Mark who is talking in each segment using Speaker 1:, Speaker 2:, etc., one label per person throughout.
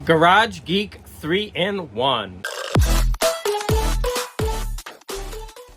Speaker 1: Garage Geek 3-in-1.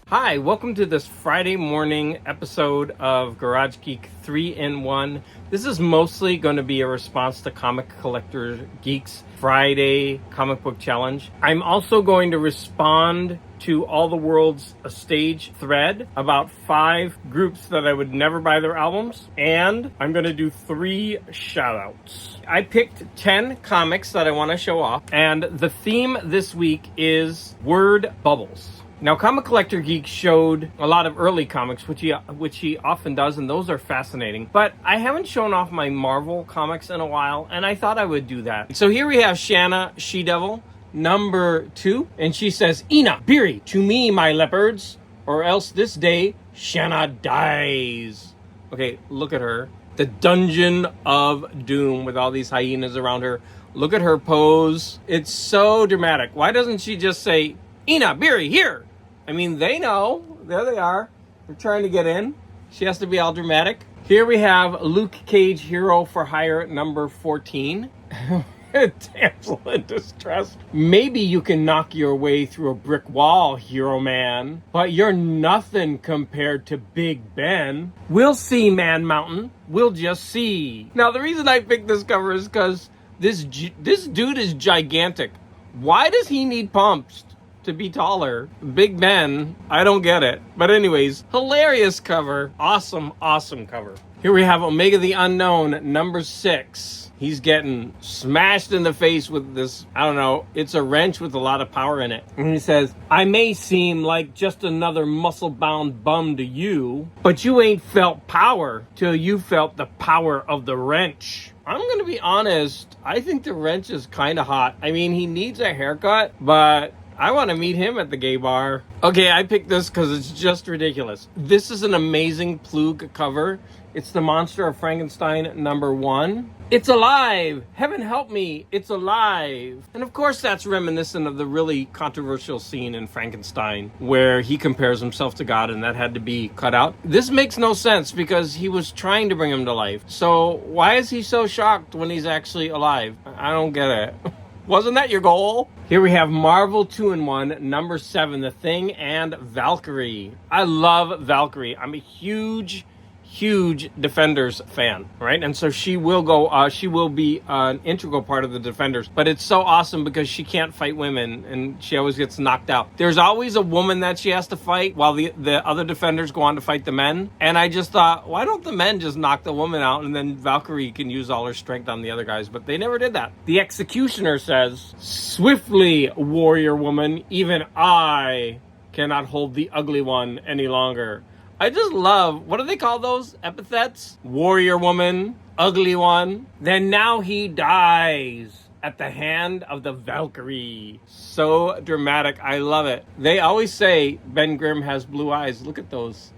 Speaker 1: Hi, welcome to this Friday morning episode of Garage Geek 3-in-1. This is mostly going to be a response to Comic Collector Geek's Friday comic book challenge. I'm also going to respond to All the World's a Stage thread about 5 groups that I would never buy their albums, and I'm going to do 3 shoutouts. I picked 10 comics that I want to show off, and the theme this week is word bubbles. Now, Comic Collector Geek showed a lot of early comics, which he often does, and those are fascinating. But I haven't shown off my Marvel comics in a while, and I thought I would do that. So here we have Shanna She-Devil, number 2, and she says, "Ina, Biri, to me, my leopards, or else this day Shanna dies." Okay, look at her. The Dungeon of Doom with all these hyenas around her. Look at her pose. It's so dramatic. Why doesn't she just say, "Ina, Biri, here"? I mean, they know. There they are. They're trying to get in. She has to be all dramatic. Here we have Luke Cage, Hero for Hire, number 14. Damsel in distress. Maybe you can knock your way through a brick wall, Hero Man, but you're nothing compared to Big Ben. We'll see, Man Mountain. We'll just see. Now, the reason I picked this cover is because this dude is gigantic. Why does he need pumps to be taller? Big Ben, I don't get it. But anyways, hilarious cover. Awesome cover. Here we have Omega the Unknown, number 6. He's getting smashed in the face with this, I don't know, it's a wrench with a lot of power in it. And he says, "I may seem like just another muscle-bound bum to you, but you ain't felt power till you felt the power of the wrench." I'm going to be honest, I think the wrench is kind of hot. I mean, he needs a haircut, but I want to meet him at the gay bar. Okay, I picked this because it's just ridiculous. This is an amazing Plug cover. It's the Monster of Frankenstein, number 1. It's alive! Heaven help me, it's alive! And of course that's reminiscent of the really controversial scene in Frankenstein where he compares himself to God, and that had to be cut out. This makes no sense because he was trying to bring him to life. So why is he so shocked when he's actually alive? I don't get it. Wasn't that your goal? Here we have Marvel 2-in-1, number 7, The Thing and Valkyrie. I love Valkyrie. I'm a huge Defenders fan, right? And so she will be an integral part of the Defenders. But it's so awesome because she can't fight women and she always gets knocked out. There's always a woman that she has to fight while the other Defenders go on to fight the men. And I just thought, why don't the men just knock the woman out and then Valkyrie can use all her strength on the other guys? But they never did that. The Executioner says, "Swiftly, warrior woman, even I cannot hold the ugly one any longer." I just love, what do they call those epithets? Warrior woman, ugly one. Then now he dies at the hand of the Valkyrie. So dramatic. I love it. They always say Ben Grimm has blue eyes. Look at those.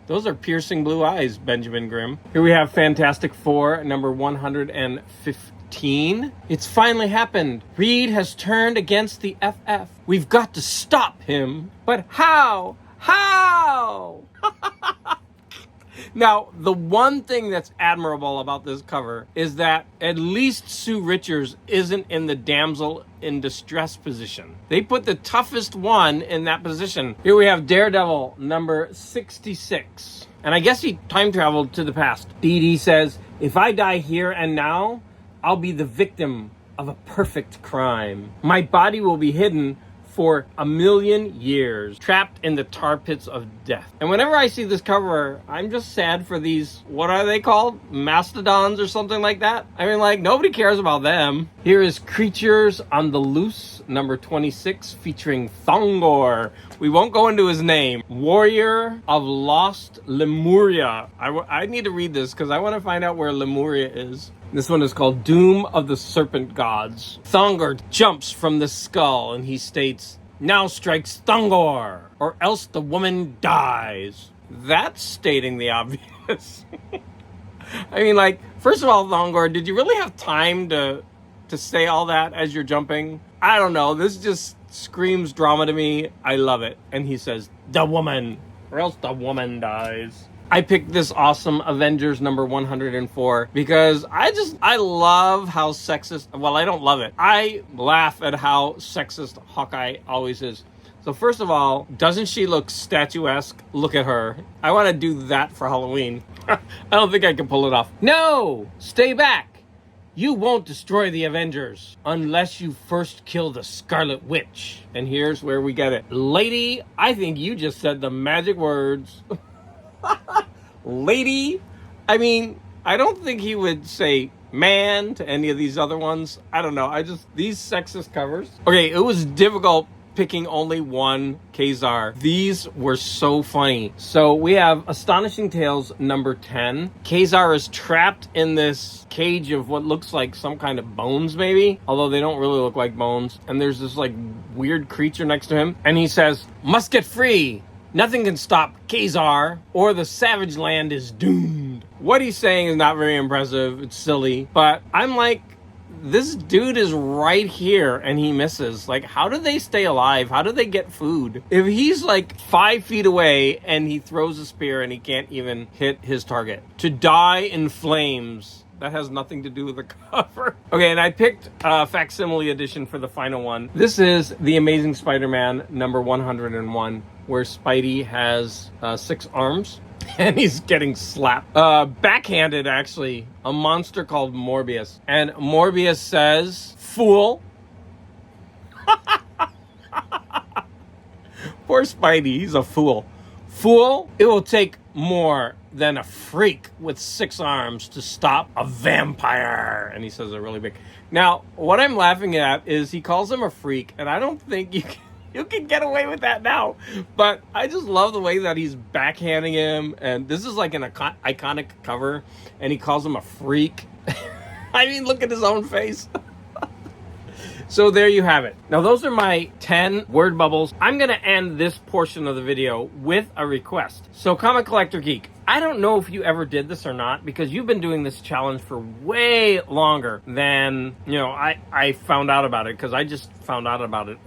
Speaker 1: Those are piercing blue eyes, Benjamin Grimm. Here we have Fantastic Four, number 115. It's finally happened. Reed has turned against the FF. We've got to stop him. But how? How? Now, the one thing that's admirable about this cover is that at least Sue Richards isn't in the damsel in distress position. They put the toughest one in that position. Here we have Daredevil, number 66. And I guess he time traveled to the past. Dee Dee says, "If I die here and now, I'll be the victim of a perfect crime. My body will be hidden for 1,000,000 years, trapped in the tar pits of death." And whenever I see this cover, I'm just sad for these, what are they called? Mastodons or something like that? I mean, like, nobody cares about them. Here is Creatures on the Loose, number 26, featuring Thongor. We won't go into his name. Warrior of Lost Lemuria. I need to read this because I want to find out where Lemuria is. This one is called Doom of the Serpent Gods. Thongor jumps from the skull and he states, "Now strikes Thongor, or else the woman dies." That's stating the obvious. I mean, like, first of all, Thongor, did you really have time to say all that as you're jumping? I don't know. This just screams drama to me. I love it. And he says, "The woman, or else the woman dies." I picked this awesome Avengers number 104 because I love how sexist, well, I don't love it. I laugh at how sexist Hawkeye always is. So first of all, doesn't she look statuesque? Look at her. I want to do that for Halloween. I don't think I can pull it off. No! Stay back! You won't destroy the Avengers unless you first kill the Scarlet Witch. And here's where we get it. Lady, I think you just said the magic words. Lady? I mean, I don't think he would say man to any of these other ones. I don't know. These sexist covers. Okay, it was difficult picking only one Kazar. These were so funny. So we have Astonishing Tales number 10. Kazar is trapped in this cage of what looks like some kind of bones, maybe, although they don't really look like bones. And there's this like weird creature next to him, and he says, "Must get free. Nothing can stop Kazar, or the savage land is doomed." What he's saying is not very impressive. It's silly, but I'm like, this dude is right here and he misses. Like, how do they stay alive? How do they get food? If he's like 5 feet away and he throws a spear and he can't even hit his target. To die in flames. That has nothing to do with the cover. Okay, and I picked a facsimile edition for the final one. This is The Amazing Spider-Man number 101, where Spidey has 6 arms. And he's getting slapped. Backhanded, actually. A monster called Morbius. And Morbius says, "Fool." Poor Spidey, he's a fool. "Fool, it will take more than a freak with 6 arms to stop a vampire." And he says it really big. Now, what I'm laughing at is he calls him a freak, and I don't think you can get away with that now. But I just love the way that he's backhanding him. And this is like an iconic cover. And he calls him a freak. I mean, look at his own face. So there you have it. Now, those are my 10 word bubbles. I'm going to end this portion of the video with a request. So, Comic Collector Geek, I don't know if you ever did this or not, because you've been doing this challenge for way longer than, I found out about it, because I just found out about it,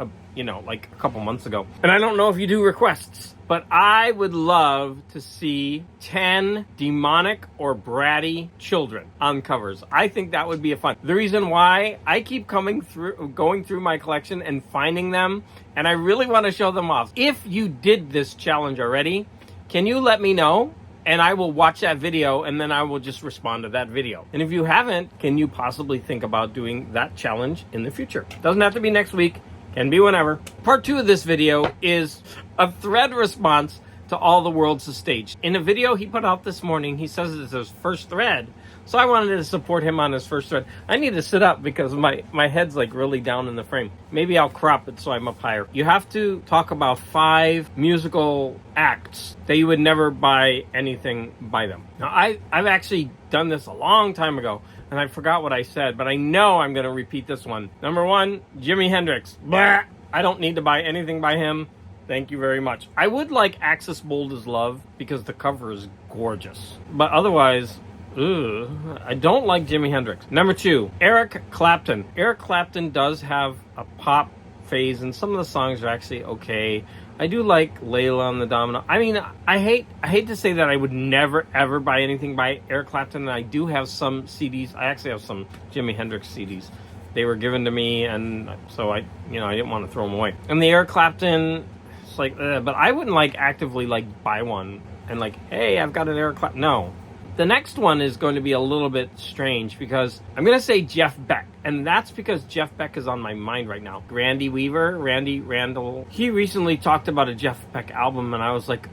Speaker 1: like a couple months ago. And I don't know if you do requests, but I would love to see 10 demonic or bratty children on covers. I think that would be a fun. The reason why, I keep going through my collection and finding them, and I really want to show them off. If you did this challenge already, can you let me know? And I will watch that video, and then I will just respond to that video. And if you haven't, can you possibly think about doing that challenge in the future? Doesn't have to be next week. Can be whenever. Part 2 of this video is a thread response to All the Worlds is Staged. In a video he put out this morning, he says it's his first thread. So I wanted to support him on his first thread. I need to sit up because my head's like really down in the frame. Maybe I'll crop it so I'm up higher. You have to talk about 5 musical acts that you would never buy anything by them. Now, I've actually done this a long time ago, and I forgot what I said, but I know I'm going to repeat this one. Number 1, Jimi Hendrix. Blah! I don't need to buy anything by him. Thank you very much. I would like Axis Bold as Love because the cover is gorgeous. But otherwise, I don't like Jimi Hendrix. Number 2, Eric Clapton. Eric Clapton does have a pop phase, and some of the songs are actually okay. I do like Layla on the Domino. I mean, I hate to say that I would never ever buy anything by Eric Clapton, and I do have some CDs. I actually have some Jimi Hendrix CDs. They were given to me, and so I didn't want to throw them away. And the Eric Clapton, it's like, but I wouldn't like actively like buy one and like, hey, I've got an Eric Clapton. No. The next one is going to be a little bit strange because I'm going to say Jeff Beck. And that's because Jeff Beck is on my mind right now. Randy Randall. He recently talked about a Jeff Beck album, and I was like,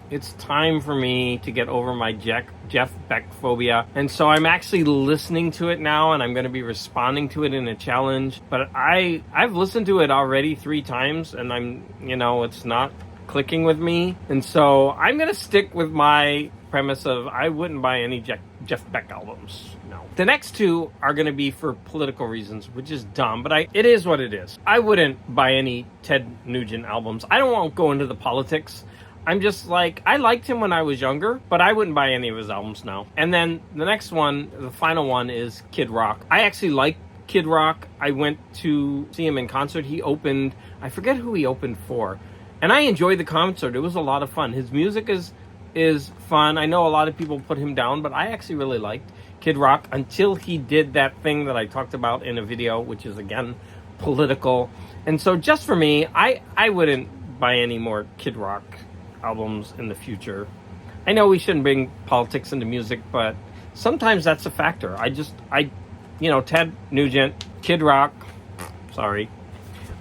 Speaker 1: it's time for me to get over my Jeff Beck phobia. And so I'm actually listening to it now, and I'm going to be responding to it in a challenge. But I've listened to it already 3 times, and it's not clicking with me. And so I'm going to stick with my premise of I wouldn't buy any Jeff Beck albums. No. The next 2 are going to be for political reasons, which is dumb, but it is what it is. I wouldn't buy any Ted Nugent albums. I don't want to go into the politics. I'm just like, I liked him when I was younger, but I wouldn't buy any of his albums now. And then the next one, the final one, is Kid Rock. I actually like Kid Rock. I went to see him in concert. He opened, I forget who he opened for. And I enjoyed the concert. It was a lot of fun. His music is is fun. I know a lot of people put him down, but I actually really liked Kid Rock until he did that thing that I talked about in a video, which is, again, political. And so just for me, I wouldn't buy any more Kid Rock albums in the future. I know we shouldn't bring politics into music, but sometimes that's a factor. Ted Nugent, Kid Rock, sorry.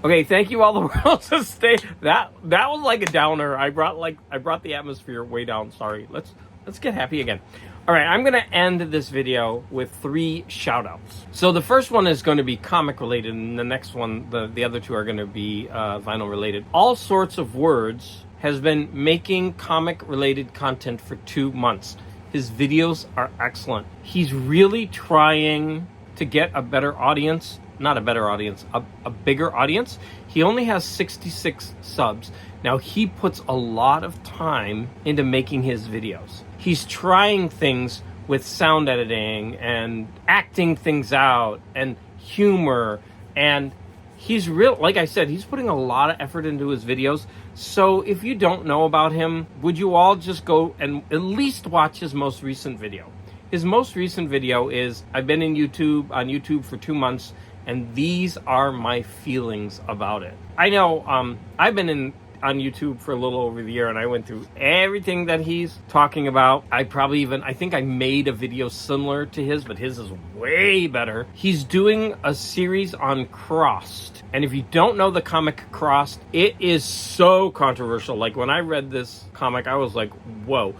Speaker 1: Okay, thank you all the world to stay. That was like a downer. I brought the atmosphere way down. Sorry. Let's get happy again. All right, I'm going to end this video with 3 shout-outs. So the first one is going to be comic related, and the next one, the other 2 are going to be vinyl related. All Sorts of Words has been making comic related content for 2 months. His videos are excellent. He's really trying to get a better audience. Not a better audience, a bigger audience. He only has 66 subs. Now, he puts a lot of time into making his videos. He's trying things with sound editing and acting things out and humor. And he's like I said, he's putting a lot of effort into his videos. So if you don't know about him, would you all just go and at least watch his most recent video? His most recent video is, I've been on YouTube for 2 months, and these are my feelings about it. I know I've been on YouTube for a little over a year, and I went through everything that he's talking about. I think I made a video similar to his, but his is way better. He's doing a series on Crossed. And if you don't know the comic Crossed, it is so controversial. Like, when I read this comic, I was like, whoa.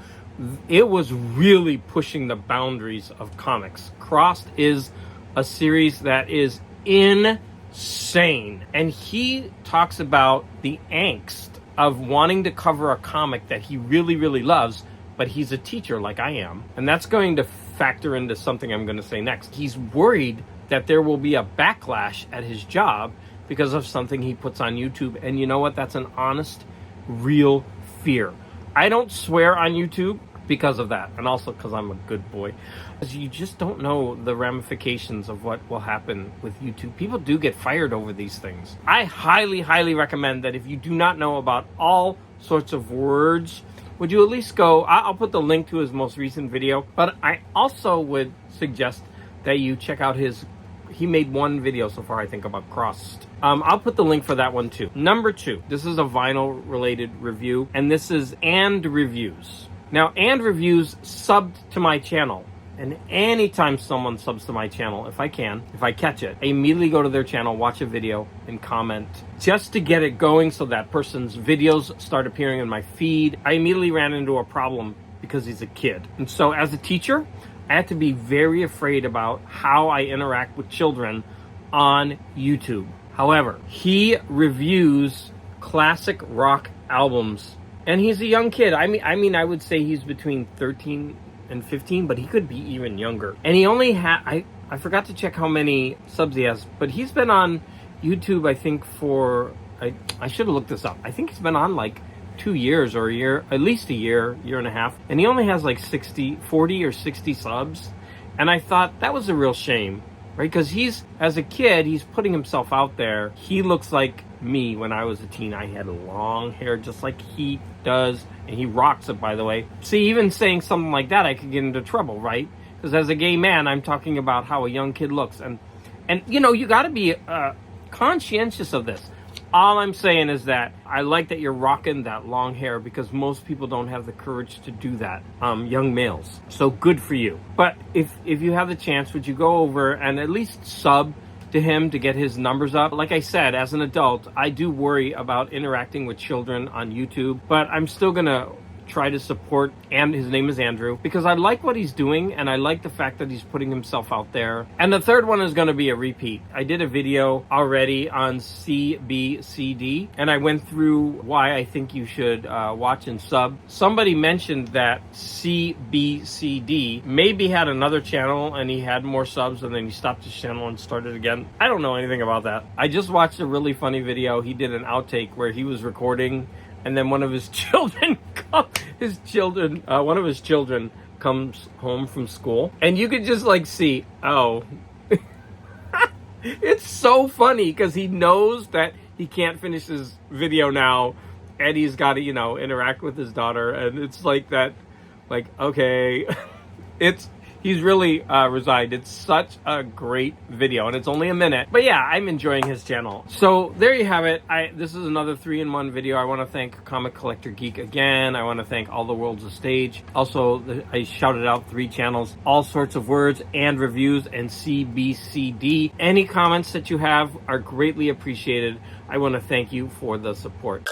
Speaker 1: It was really pushing the boundaries of comics. Crossed is a series that is insane. And he talks about the angst of wanting to cover a comic that he really, really loves, but he's a teacher like I am. And that's going to factor into something I'm going to say next. He's worried that there will be a backlash at his job because of something he puts on YouTube. And you know what? That's an honest, real fear. I don't swear on YouTube because of that, and also because I'm a good boy. You just don't know the ramifications of what will happen with YouTube. People do get fired over these things. I highly, highly recommend that if you do not know about All Sorts of Words, would you at least go, I'll put the link to his most recent video, but I also would suggest that you check out he made 1 video so far, I think, about Crossed. I'll put the link for that one too. Number 2, this is a vinyl related review, and this is And Reviews. Now, And Reviews subbed to my channel. And anytime someone subs to my channel, if I catch it, I immediately go to their channel, watch a video, and comment just to get it going so that person's videos start appearing in my feed. I immediately ran into a problem because he's a kid. And so as a teacher, I had to be very afraid about how I interact with children on YouTube. However, he reviews classic rock albums, and he's a young kid. I mean, I would say he's between 13 and 15, but he could be even younger. And he only had, I forgot to check how many subs he has, but he's been on YouTube, I think, for, I should have looked this up. I think he's been on like 2 years or a year, at least a year and a half. And he only has like 40 or 60 subs. And I thought that was a real shame, right? Because as a kid, he's putting himself out there. He looks like me when I was a teen. I had long hair just like he does, and he rocks it, by the way. See, even saying something like that, I could get into trouble, right? Because as a gay man, I'm talking about how a young kid looks, and you know, you got to be conscientious of this. All I'm saying is that I like that you're rocking that long hair, because most people don't have the courage to do that, young males. So good for you. But if you have the chance, would you go over and at least sub to him to get his numbers up? Like I said, as an adult, I do worry about interacting with children on YouTube, but I'm still gonna try to support, and his name is Andrew, because I like what he's doing, and I like the fact that he's putting himself out there. And the third one is going to be a repeat. I did a video already on CBCD, and I went through why I think you should watch and sub. Somebody mentioned that CBCD maybe had another channel and he had more subs, and then he stopped his channel and started again. I don't know anything about that. I just watched a really funny video. He did an outtake where he was recording, and then one of his children comes home from school, and you could just like see, oh, it's so funny because he knows that he can't finish his video now, Eddie's got to, you know, interact with his daughter, and it's like that, like, okay, he's really resigned. It's such a great video, and it's only a minute, but yeah, I'm enjoying his channel. So there you have it. This is another 3-in-1 video. I want to thank Comic Collector Geek again. I want to thank All the World's a Stage. Also, I shouted out 3 channels, All Sorts of Words and Reviews, and CBCD. Any comments that you have are greatly appreciated. I want to thank you for the support.